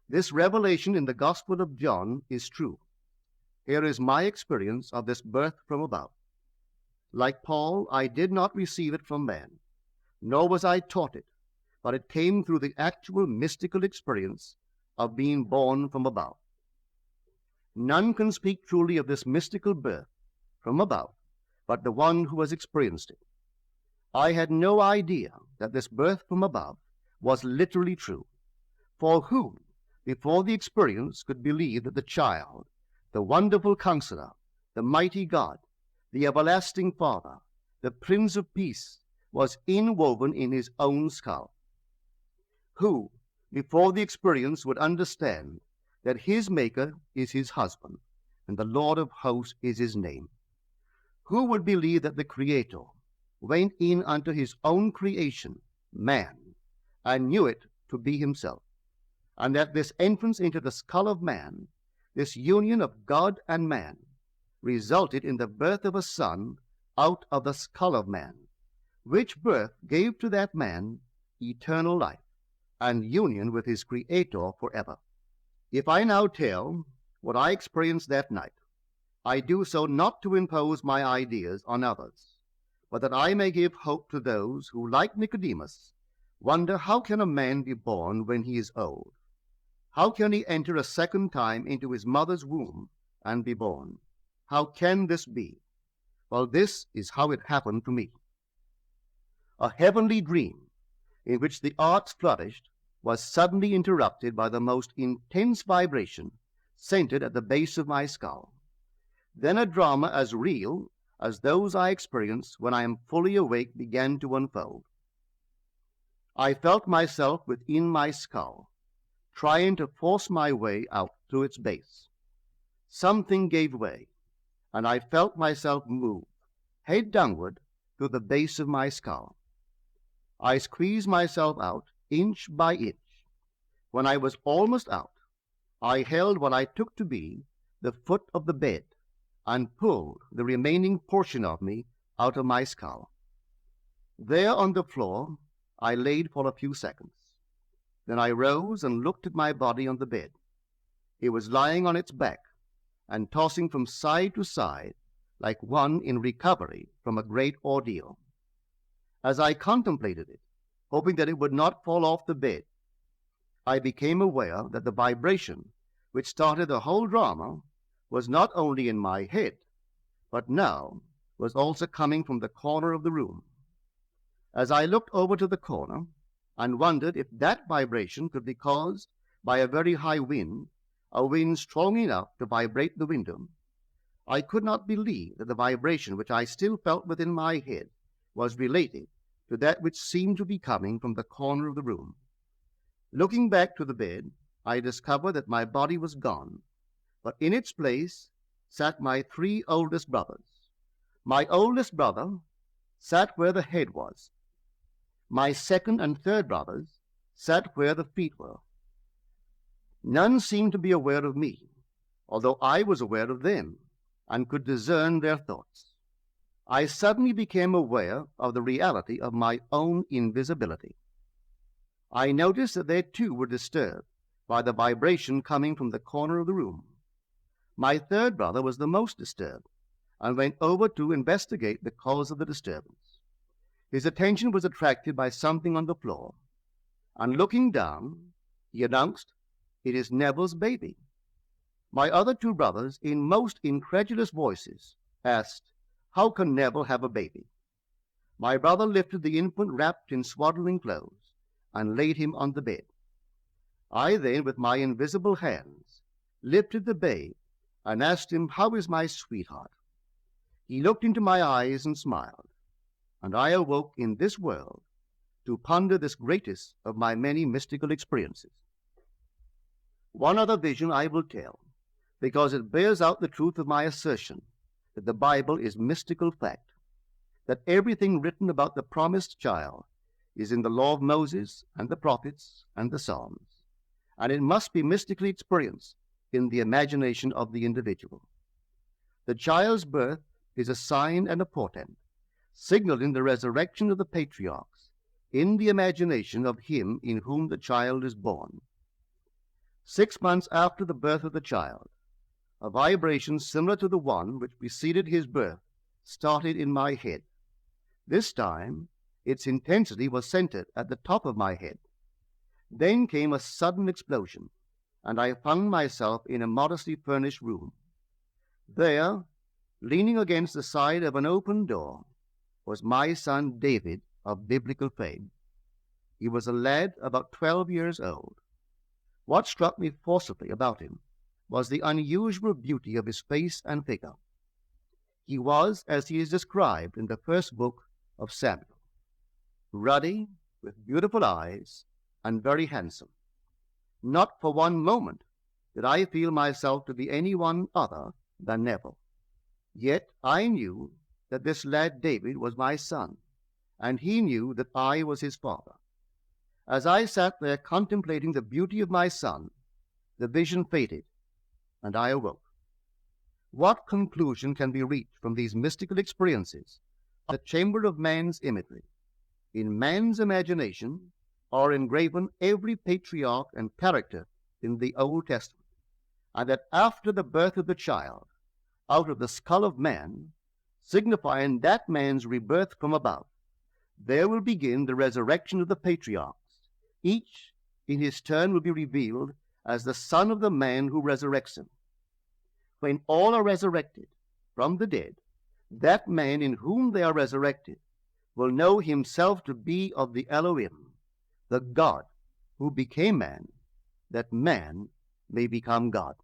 This revelation in the Gospel of John is true. Here is my experience of this birth from above. Like Paul, I did not receive it from man, nor was I taught it, but it came through the actual mystical experience of being born from above. None can speak truly of this mystical birth from above but the one who has experienced it. I had no idea that this birth from above was literally true. For who, before the experience, could believe that the child, the wonderful Counselor, the mighty God, the everlasting Father, the Prince of Peace, was inwoven in his own skull? Who, before the experience, would understand that his Maker is his husband, and the Lord of hosts is his name? Who would believe that the Creator went in unto his own creation, man, and knew it to be himself, and that this entrance into the skull of man, this union of God and man, resulted in the birth of a son out of the skull of man, which birth gave to that man eternal life and union with his Creator forever? If I now tell what I experienced that night, I do so not to impose my ideas on others, but that I may give hope to those who, like Nicodemus, wonder how can a man be born when he is old? How can he enter a second time into his mother's womb and be born? How can this be? Well, this is how it happened to me. A heavenly dream, in which the arts flourished, was suddenly interrupted by the most intense vibration centered at the base of my skull. Then a drama as real as those I experience when I am fully awake began to unfold. I felt myself within my skull, trying to force my way out through its base. Something gave way, and I felt myself move, head downward, to the base of my skull. I squeezed myself out inch by inch. When I was almost out, I held what I took to be the foot of the bed and pulled the remaining portion of me out of my skull. There on the floor I laid for a few seconds. Then I rose and looked at my body on the bed. It was lying on its back and tossing from side to side like one in recovery from a great ordeal. As I contemplated it, hoping that it would not fall off the bed, I became aware that the vibration which started the whole drama was not only in my head, but now was also coming from the corner of the room. As I looked over to the corner and wondered if that vibration could be caused by a very high wind, a wind strong enough to vibrate the window, I could not believe that the vibration which I still felt within my head was related to that which seemed to be coming from the corner of the room. Looking back to the bed, I discovered that my body was gone, but in its place sat my three oldest brothers. My oldest brother sat where the head was. My second and third brothers sat where the feet were. None seemed to be aware of me, although I was aware of them and could discern their thoughts. I suddenly became aware of the reality of my own invisibility. I noticed that they too were disturbed by the vibration coming from the corner of the room. My third brother was the most disturbed and went over to investigate the cause of the disturbance. His attention was attracted by something on the floor, and looking down, he announced, "It is Neville's baby." My other two brothers, in most incredulous voices, asked, "How can Neville have a baby?" My brother lifted the infant wrapped in swaddling clothes and laid him on the bed. I then, with my invisible hands, lifted the babe and asked him, "How is my sweetheart?" He looked into my eyes and smiled, and I awoke in this world to ponder this greatest of my many mystical experiences. One other vision I will tell, because it bears out the truth of my assertion that the Bible is mystical fact, that everything written about the promised child is in the law of Moses and the prophets and the Psalms, and it must be mystically experienced in the imagination of the individual. The child's birth is a sign and a portent, signaling the resurrection of the patriarchs in the imagination of him in whom the child is born. 6 months after the birth of the child, a vibration similar to the one which preceded his birth started in my head. This time, its intensity was centered at the top of my head. Then came a sudden explosion, and I found myself in a modestly furnished room. There, leaning against the side of an open door, was my son David of biblical fame. He was a lad about 12 years old. What struck me forcibly about him was the unusual beauty of his face and figure. He was, as he is described in the first book of Samuel, ruddy, with beautiful eyes, and very handsome. Not for one moment did I feel myself to be any one other than Neville. Yet I knew that this lad David was my son, and he knew that I was his father. As I sat there contemplating the beauty of my son, the vision faded, and I awoke. What conclusion can be reached from these mystical experiences? The chamber of man's imagery. In man's imagination are engraven every patriarch and character in the Old Testament, and that after the birth of the child, out of the skull of man, signifying that man's rebirth from above, there will begin the resurrection of the patriarchs. Each, in his turn, will be revealed as the son of the man who resurrects him. When all are resurrected from the dead, that man in whom they are resurrected will know himself to be of the Elohim, the God who became man, that man may become God.